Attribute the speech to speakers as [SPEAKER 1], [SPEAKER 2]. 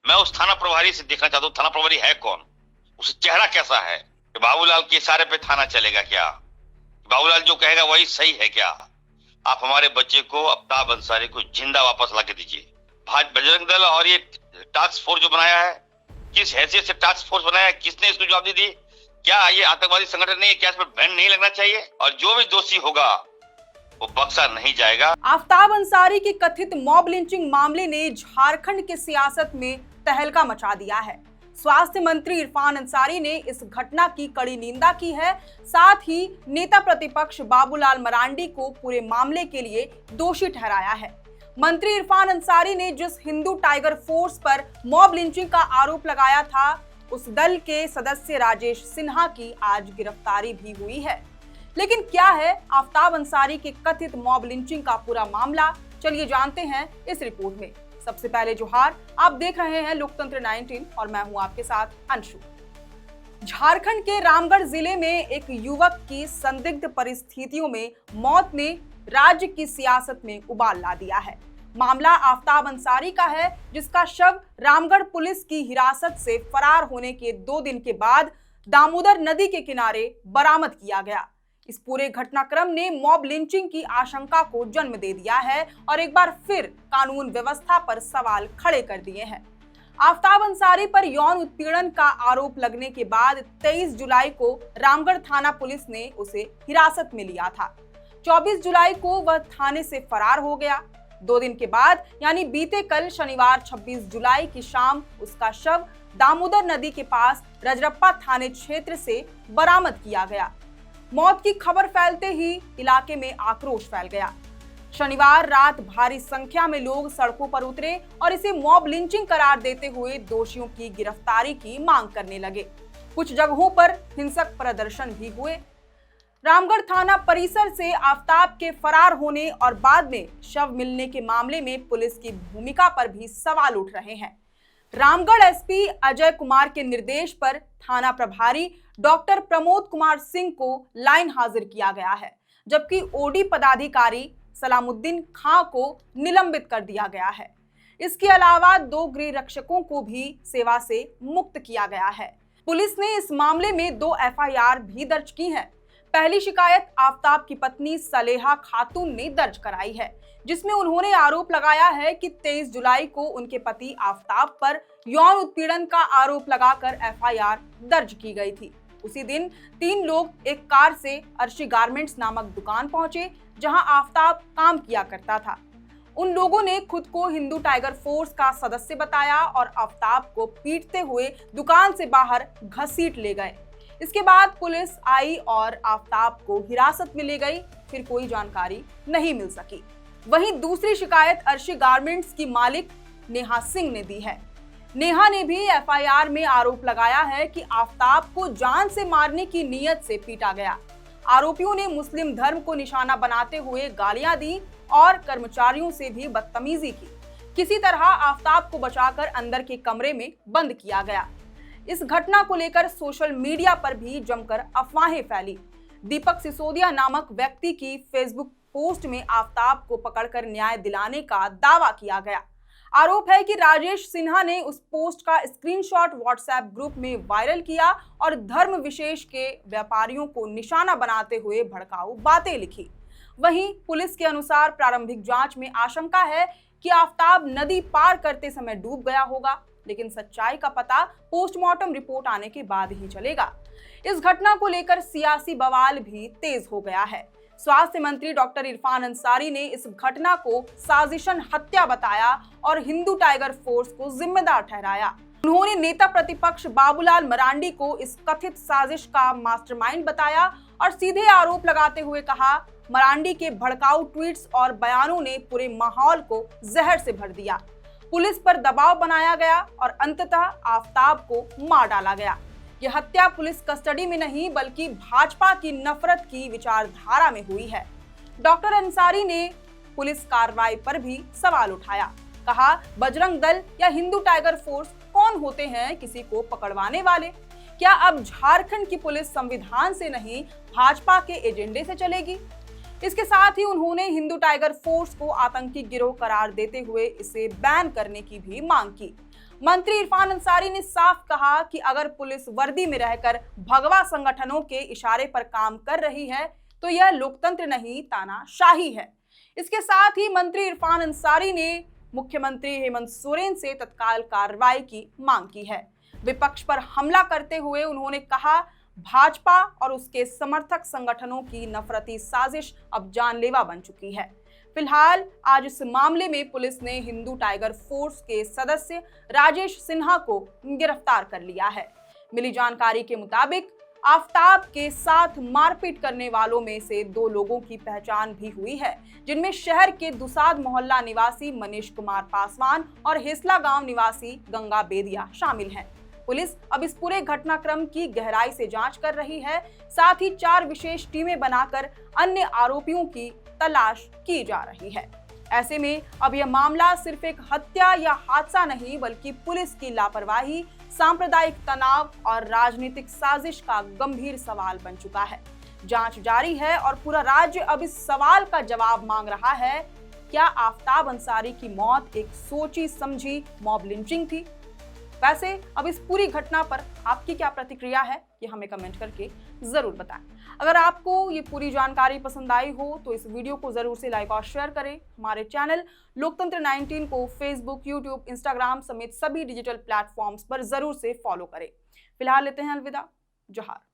[SPEAKER 1] मैं उस थाना प्रभारी से देखना चाहता हूँ, थाना प्रभारी है कौन, उसका चेहरा कैसा है। बाबूलाल के इशारे पे थाना चलेगा क्या? बाबूलाल जो कहेगा वही सही है क्या? आप हमारे बच्चे को, आफ्ताब अंसारी को जिंदा वापस ला के दीजिए। बजरंग दल और ये टास्क फोर्स जो बनाया है, किस हैसियत से टास्क फोर्स बनाया है, किसने इसको जवाब दी? क्या ये आतंकवादी संगठन नहीं है? क्या इस पर बैन नहीं लगना चाहिए? और जो भी दोषी होगा वो बख्शा नहीं जाएगा।
[SPEAKER 2] आफ्ताब अंसारी की कथित मॉब लिंचिंग मामले ने झारखंड की सियासत में तहलका मचा दिया है। स्वास्थ्य मंत्री इरफान अंसारी ने इस घटना की कड़ी निंदा की है। साथ ही नेता प्रतिपक्ष बाबूलाल मरांडी को पूरे मामले के लिए दोषी ठहराया है। मंत्री इरफान अंसारी ने जिस हिंदू टाइगर फोर्स पर मॉब लिंचिंग का आरोप लगाया था, उस दल के सदस्य राजेश सिन्हा की आज गिरफ्तारी भी हुई है। लेकिन क्या है आफ्ताब अंसारी के कथित मॉब लिंचिंग का पूरा मामला? चलिए जानते हैं इस रिपोर्ट में। सबसे पहले जोहार, आप देख रहे हैं लोकतंत्र 19 और मैं हूं आपके साथ अंशु। झारखंड के रामगढ़ जिले में एक युवक की संदिग्ध परिस्थितियों में मौत ने राज्य की सियासत में उबाल ला दिया है। मामला आफ्ताब अंसारी का है, जिसका शव रामगढ़ पुलिस की हिरासत से फरार होने के 2 दिन के बाद दामोदर नदी के किनारे बरामद किया गया। इस पूरे घटनाक्रम ने मॉब लिंचिंग की आशंका को जन्म दे दिया है और एक बार फिर कानून व्यवस्था पर सवाल खड़े कर दिए हैं। आफ्ताब अंसारी पर यौन उत्पीड़न का आरोप लगने के बाद 23 जुलाई को रामगढ़ थाना पुलिस ने उसे हिरासत में लिया था। 24 जुलाई को वह थाने से फरार हो गया। 2 दिन के बाद यानी बीते कल शनिवार 26 जुलाई की शाम उसका शव दामोदर नदी के पास रजरप्पा थाने क्षेत्र से बरामद किया गया। मौत की खबर फैलते ही इलाके में आक्रोश फैल गया। शनिवार रात भारी संख्या में लोग सड़कों पर उतरे और इसे मॉब लिंचिंग करार देते हुए दोषियों की गिरफ्तारी की मांग करने लगे। कुछ जगहों पर हिंसक प्रदर्शन भी हुए। रामगढ़ थाना परिसर से आफ्ताब के फरार होने और बाद में शव मिलने के मामले में पुलिस की भूमिका पर भी सवाल उठ रहे हैं। रामगढ़ एसपी अजय कुमार के निर्देश पर थाना प्रभारी डॉक्टर प्रमोद कुमार सिंह को लाइन हाजिर किया गया है, जबकि ओडी पदाधिकारी सलामुद्दीन खां को निलंबित कर दिया गया है। इसके अलावा 2 गृह रक्षकों को भी सेवा से मुक्त किया गया है। पुलिस ने इस मामले में 2 एफआईआर भी दर्ज की है। पहली शिकायत आफ्ताब की पत्नी सलेहा खातून ने दर्ज कराई है, जिसमें उन्होंने आरोप लगाया है कि 23 जुलाई को उनके पति आफ्ताब पर यौन उत्पीड़न का आरोप लगाकर एफआईआर दर्ज की गई थी। उसी दिन 3 लोग एक कार से अर्शी गारमेंट्स नामक दुकान पहुंचे, जहां आफ्ताब काम किया करता था। उन लोगों ने खुद को हिंदू टाइगर फोर्स का सदस्य बताया और आफ्ताब को पीटते हुए दुकान से बाहर घसीट ले गए। इसके बाद पुलिस आई और आफ्ताब को हिरासत में ले गई, फिर कोई जानकारी नहीं मिल सकी। वहीं दूसरी शिकायत अर्शी गारमेंट्स की मालिक नेहा सिंह ने दी है। नेहा ने भी एफआईआर में आरोप लगाया है कि आफ्ताब को जान से मारने की नीयत से पीटा गया। आरोपियों ने मुस्लिम धर्म को निशाना बनाते हुए गालियां दी और कर्मचारियों से भी बदतमीजी की। किसी तरह आफ्ताब को बचाकर अंदर के कमरे में बंद किया गया। इस घटना को लेकर सोशल मीडिया पर भी जमकर अफवाहें फैली। दीपक सिसोदिया नामक व्यक्ति की फेसबुक पोस्ट में आफ्ताब को पकड़कर न्याय दिलाने का दावा किया गया। आरोप है कि राजेश सिन्हा ने उस पोस्ट का स्क्रीनशॉट व्हाट्सएप ग्रुप में वायरल किया और धर्म विशेष के व्यापारियों को निशाना बनाते हुए भड़काऊ बातें लिखी। वहीं पुलिस के अनुसार प्रारंभिक जांच में आशंका है कि आफ्ताब नदी पार करते समय डूब गया होगा, लेकिन सच्चाई का पता पोस्टमार्टम रिपोर्ट आने के बाद ही चलेगा। इस घटना को लेकर सियासी बवाल भी तेज हो गया है। स्वास्थ्य मंत्री डॉक्टर इरफान अंसारी ने इस घटना को साजिशन हत्या बताया और हिंदू टाइगर फोर्स को जिम्मेदार ठहराया। उन्होंने नेता प्रतिपक्ष बाबूलाल मरांडी को इस कथित साजिश का मास्टरमाइंड बताया और सीधे आरोप लगाते हुए कहा, मरांडी के भड़काऊ ट्वीट्स और बयानों ने पूरे माहौल को जहर से भर दिया। पुलिस पर दबाव बनाया गया और अंततः आफ्ताब को मार डाला गया। यह हत्या पुलिस कस्टडी में नहीं बल्कि भाजपा की नफरत की विचारधारा में हुई है। डॉक्टर अंसारी ने पुलिस कार्रवाई पर भी सवाल उठाया। कहा, बजरंग दल या हिंदू टाइगर फोर्स कौन होते हैं किसी को पकड़वाने वाले? क्या अब झारखंड की पुलिस संविधान से नहीं भाजपा के एजेंडे से चलेगी? इसके साथ ही उन्होंने हिंदू टाइगर फोर्स को आतंकी गिरोह करार देते हुए इसे बैन करने की भी मांग की। मंत्री इरफान अंसारी ने साफ कहा कि अगर पुलिस वर्दी में रहकर भगवा संगठनों के इशारे पर काम कर रही है तो यह लोकतंत्र नहीं, तानाशाही है। इसके साथ ही मंत्री इरफान अंसारी ने मुख्यमंत्री हेमंत सोरेन से तत्काल कार्रवाई की मांग की है। विपक्ष पर हमला करते हुए उन्होंने कहा, भाजपा और उसके समर्थक संगठनों की नफरती साजिश अब जानलेवा बन चुकी है। फिलहाल आज इस मामले में पुलिस ने हिंदू टाइगर फोर्स के सदस्य राजेश सिन्हा को गिरफ्तार कर लिया है। मिली जानकारी के मुताबिक आफ्ताब के साथ मारपीट करने वालों में से 2 लोगों की पहचान भी हुई है, जिनमें शहर के दुसाद मोहल्ला निवासी मनीष कुमार पासवान और हेसला गांव निवासी गंगा बेदिया शामिल हैं। पुलिस अब इस पूरे घटनाक्रम की गहराई से जांच कर रही है। साथ ही 4 विशेष टीमें बनाकर अन्य आरोपियों की तलाश की जा रही है। ऐसे में अब यह मामला सिर्फ एक हत्या या हादसा नहीं, बल्कि पुलिस की लापरवाही, सांप्रदायिक तनाव और राजनीतिक साजिश का गंभीर सवाल बन चुका है। जांच जारी है और पूरा राज्य अब इस सवाल का जवाब मांग रहा है, क्या आफ्ताब अंसारी की मौत एक सोची समझी मॉब लिंचिंग थी? वैसे अब इस पूरी घटना पर आपकी क्या प्रतिक्रिया है, ये हमें कमेंट करके जरूर बताएं। अगर आपको ये पूरी जानकारी पसंद आई हो तो इस वीडियो को जरूर से लाइक और शेयर करें। हमारे चैनल लोकतंत्र 19 को फेसबुक, यूट्यूब, इंस्टाग्राम समेत सभी डिजिटल प्लेटफॉर्म्स पर जरूर से फॉलो करें। फिलहाल लेते हैं अलविदा। जोहार।